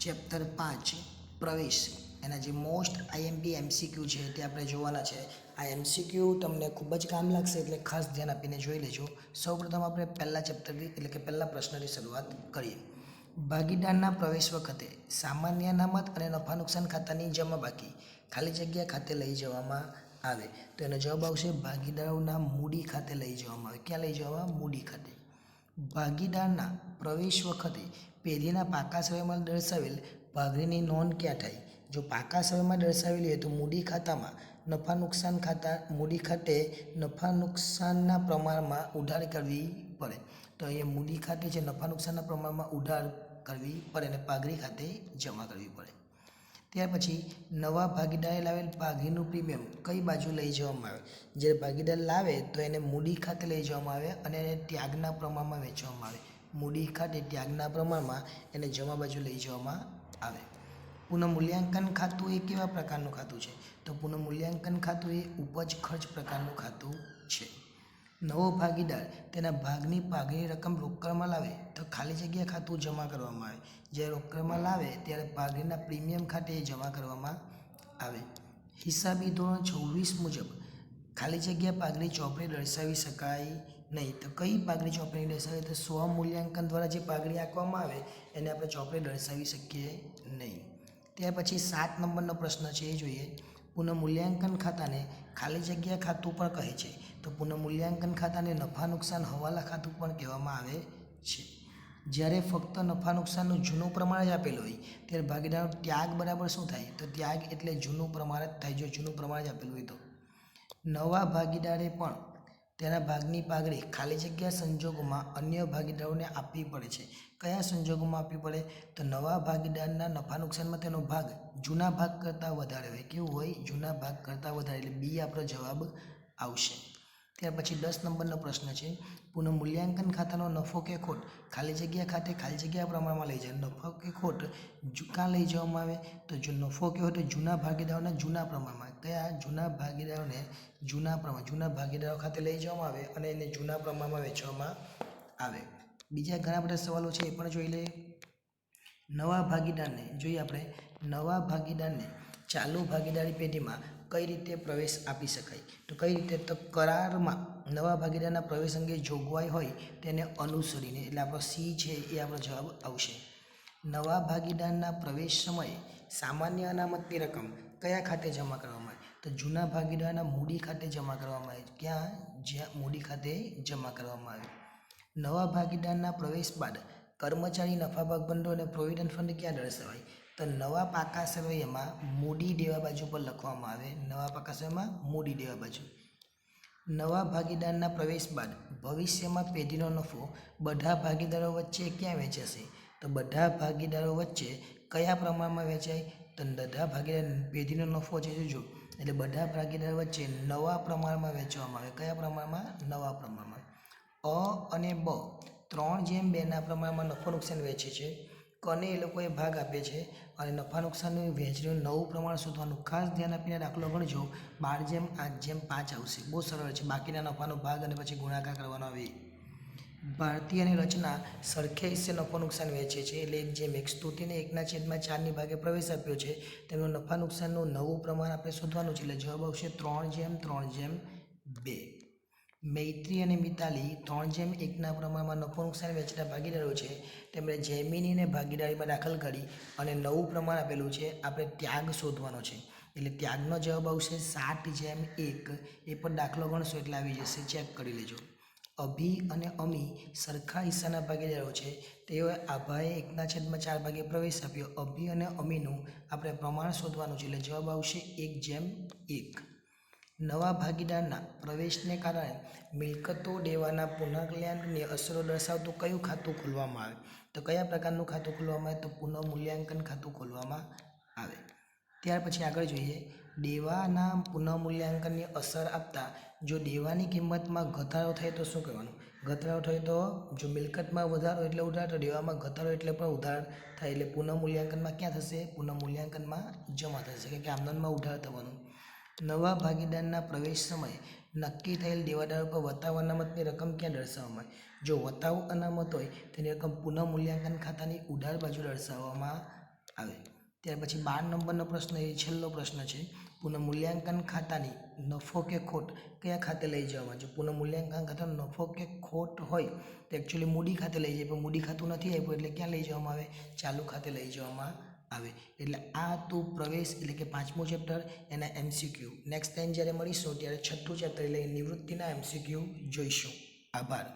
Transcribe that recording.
Chapter 5 પ્રવેશ એના જે મોસ્ટ આઈએમપી એમસીક્યુ છે તે આપણે જોવાના છે. આ એમસીક્યુ તમને ખૂબ જ કામ લાગશે એટલે ખાસ ધ્યાન આપીને જોઈ લેજો. સૌપ્રથમ આપણે પહેલા ચેપ્ટરથી એટલે કે પહેલા પ્રશ્નની શરૂઆત કરીએ. ભાગીદારના પ્રવેશ વખતે સામાન્ય અનામત અને નફા નુકસાન ખાતાની જમા બાકી ખાલી જગ્યા ખાતે લઈ જવામાં આવે. તો એનો જવાબ આવશે ભાગીદારોના મૂડી ખાતે લઈ જવામાં આવે. ક્યાં લઈ જવામાં? મૂડી ખાતે. ભાગીદારના પ્રવેશ વખતે પેઢીના પાકા સમયમાં દર્શાવેલ ભાગની નોંધ ક્યાં થાય? જો પાકા સમયમાં દર્શાવેલી હોય તો મૂડી ખાતામાં નફા નુકસાન ખાતા મૂડી ખાતે નફા નુકસાનના પ્રમાણમાં ઉધાર કરવી પડે. તો અહીંયા મૂડી ખાતે છે નફા નુકસાનના પ્રમાણમાં ઉધાર કરવી પડે અને પાઘડી ખાતે જમા કરવી પડે. ત્યાર પછી નવા ભાગીદારે લાવેલ પાઘડીનું પ્રીમિયમ કઈ બાજુ લઈ જવામાં આવે? જ્યારે ભાગીદાર લાવે તો એને મૂડી ખાતે લઈ જવામાં આવે અને એને ત્યાગના પ્રમાણમાં વેચવામાં આવે. મૂડી ખાતે ત્યાગના પ્રમાણમાં એને જમા બાજુ લઈ જવામાં આવે. પુનઃમૂલ્યાંકન ખાતું એ કેવા પ્રકારનું ખાતું છે? તો પુનઃમૂલ્યાંકન ખાતું એ ઉપજ ખર્ચ પ્રકારનું ખાતું છે. નવો ભાગીદાર તેના ભાગની પાઘડીની રકમ રોકડમાં લાવે તો ખાલી જગ્યા ખાતું જમા કરવામાં આવે. જ્યારે રોકડમાં લાવે ત્યારે પાઘડીના પ્રીમિયમ ખાતે જમા કરવામાં આવે. હિસાબી ધોરણ 26 મુજબ ખાલી જગ્યા પાઘડી ચોપડી દર્શાવી શકાય નહીં. તો કઈ પાઘડી ચોપડી દર્શાવે? તો સ્વમૂલ્યાંકન દ્વારા જે પાઘડી આંકવામાં આવે એને આપણે ચોપડી દર્શાવી શકીએ નહીં. ત્યાર પછી 7 નંબરનો પ્રશ્ન છે એ જોઈએ. પુનઃમૂલ્યાંકન ખાતાને ખાલી જગ્યા ખાતું પણ કહે છે. તો પુનઃમૂલ્યાંકન ખાતાને નફા નુકસાન હવાલા ખાતું પણ કહેવામાં આવે છે. જ્યારે ફક્ત નફા નુકસાનનું જૂનું પ્રમાણ જ આપેલું હોય ત્યારે ભાગીદારનો ત્યાગ બરાબર શું થાય? તો ત્યાગ એટલે જૂનું પ્રમાણ જ થાય જો જૂનું પ્રમાણ જ આપેલું હોય તો. નવા ભાગીદારે પણ તેના ભાગની પાઘડી ખાલી જગ્યા સંજોગોમાં અન્ય ભાગીદારોને આપવી પડે છે. કયા સંજોગોમાં આપવી પડે? તો નવા ભાગીદારના નફા નુકસાનમાં તેનો ભાગ જૂના ભાગ કરતાં વધારે હોય. કેવું હોય? જૂના ભાગ કરતાં વધારે. એટલે બી આપણો જવાબ આવશે. ત્યાર પછી 10 નંબરનો પ્રશ્ન છે. પુનઃમૂલ્યાંકન ખાતાનો નફો કે ખોટ ખાલી જગ્યા ખાતે ખાલી જગ્યા પ્રમાણમાં લઈ જાય. નફો કે ખોટ ક્યાં લઈ જવામાં આવે? તો જો નફો કે હોય તો જૂના ભાગીદારોના જૂના પ્રમાણમાં. કયા? જૂના ભાગીદારોને જૂના ભાગીદારો ખાતે લઈ જવામાં આવે અને એને જૂના પ્રમાણમાં વેચવામાં આવે. બીજા ઘણા બધા સવાલો છે એ પણ જોઈ લઈએ. નવા ભાગીદારને જોઈએ આપણે. નવા ભાગીદારને ચાલુ ભાગીદારી પેઢીમાં કઈ રીતે પ્રવેશ આપી શકાય? તો કઈ રીતે? તો કરારમાં નવા ભાગીદારના પ્રવેશ અંગે જોગવાઈ હોય તેને અનુસરીને. એટલે આપણો સી છે એ આપણો જવાબ આવશે. નવા ભાગીદારના પ્રવેશ સમયે સામાન્ય અનામતની રકમ કયા ખાતે જમા કરવામાં આવે? તો જૂના ભાગીદારના મૂડી ખાતે જમા કરવામાં આવે. ક્યાં? જ્યાં મૂડી ખાતે જમા કરવામાં આવે. નવા ભાગીદારના પ્રવેશ બાદ કર્મચારી નફા ભાગ ભંડોળ અને પ્રોવિડન્ટ ફંડ ક્યાં દર્શાવાય? તો નવા પાકા સરવૈયામાં મૂડી દેવા બાજુ પર લખવામાં આવે. નવા પાકા સરવૈયામાં મૂડી દેવા બાજુ. નવા ભાગીદારના પ્રવેશ બાદ ભવિષ્યમાં પેઢીનો નફો બધા ભાગીદારો વચ્ચે ક્યાં વેચાશે? તો બધા ભાગીદારો વચ્ચે કયા પ્રમાણમાં વેચાય? તો બધા ભાગીદાર પેઢીનો નફો છે જો એટલે બધા ભાગીદાર વચ્ચે નવા પ્રમાણમાં વેચવામાં આવે. કયા પ્રમાણમાં? નવા પ્રમાણમાં. અ અને બ 3:2 પ્રમાણમાં નફો નુકસાન વેચે છે. કને એ લોકોએ ભાગ આપે છે અને નફા નુકસાનનું વહેંચણીનું નવું પ્રમાણ શોધવાનું. ખાસ ધ્યાન આપીને દાખલો ગણજો. 12:8:5 આવશે. બહુ સરળ છે. બાકીના નફાનો ભાગ અને પછી ગુણાકાર કરવાનો આવે. ભારતીયની રચના સરખે હિસ્સે નફો નુકસાન વેચે છે. એટલે 1:1. સ્તુતિને 1/4 ભાગે પ્રવેશ આપ્યો છે. તેમનું નફા નુકસાનનું નવું પ્રમાણ આપણે શોધવાનું છે. એટલે જવાબ આવશે 3:3:2. મૈત્રી અને મિતાલી 3:1 પ્રમાણમાં નફો નુકસાન વેચતા ભાગીદારો છે. તેમણે જૈમિનીને ભાગીદારીમાં દાખલ કરી અને નવું પ્રમાણ આપેલું છે. આપણે ત્યાગ શોધવાનો છે. એટલે ત્યાગનો જવાબ આવશે 7:1. એ પણ દાખલો ગણશો એટલે આવી જશે. ચેક કરી લેજો. અભી અને અમી સરખા હિસ્સાના ભાગીદારો છે. તેઓએ આભાએ 1/4 ભાગે પ્રવેશ આપ્યો. અભી અને અમીનું આપણે પ્રમાણ શોધવાનું છે. એટલે જવાબ આવશે 1:1. નવા ભાગીદારના પ્રવેશને કારણે મિલકતો દેવાના પુનઃમૂલ્યાંકનની અસરો દર્શાવતું કયું ખાતું ખોલવામાં આવે? તો કયા પ્રકારનું ખાતું ખોલવામાં આવે? તો પુનઃમૂલ્યાંકન ખાતું ખોલવામાં આવે. ત્યાર પછી આગળ જોઈએ. દેવાના પુનઃમૂલ્યાંકનની અસર આપતા જો દેવાની કિંમતમાં ઘટાડો થાય તો શું કરવાનું? ઘટાડો થાય તો જો મિલકતમાં વધારો એટલે ઉધાર, તો દેવામાં ઘટાડો એટલે પણ ઉધાર થાય. એટલે પુનઃમૂલ્યાંકનમાં ક્યાં થશે? પુનઃમૂલ્યાંકનમાં જમા થશે કે આમદનમાં ઉધાર થવાનું. નવા ભાગીદારના પ્રવેશ સમયે નક્કી થયેલ દેવાદારો પર વતાવ અનામતની રકમ ક્યાં દર્શાવવામાં આવે? જો વતાવ અનામત હોય તેની રકમ પુનઃમૂલ્યાંકન ખાતાની ઉધાર બાજુ દર્શાવવામાં આવે. ત્યાર પછી 12 નંબરનો પ્રશ્ન એ છેલ્લો પ્રશ્ન છે. પુનઃમૂલ્યાંકન ખાતાની નફો કે ખોટ કયા ખાતે લઈ જવામાં? જો પુનઃમૂલ્યાંકન ખાતાનો નફો કે ખોટ હોય તો એકચ્યુઅલી મૂડી ખાતે લઈ જાય, પણ મૂડી ખાતું નથી આપ્યું એટલે ક્યાં લઈ જવામાં આવે? ચાલુ ખાતે લઈ જવામાં આવે. એટલે આ તો પ્રવેશ એટલે કે 5મું ચેપ્ટર એના MCQ. નેક્સ્ટ ટાઈમ જ્યારે મળીશું ત્યારે 6થું ચેપ્ટર એટલે નિવૃત્તિના MCQ જોઈશું. આભાર.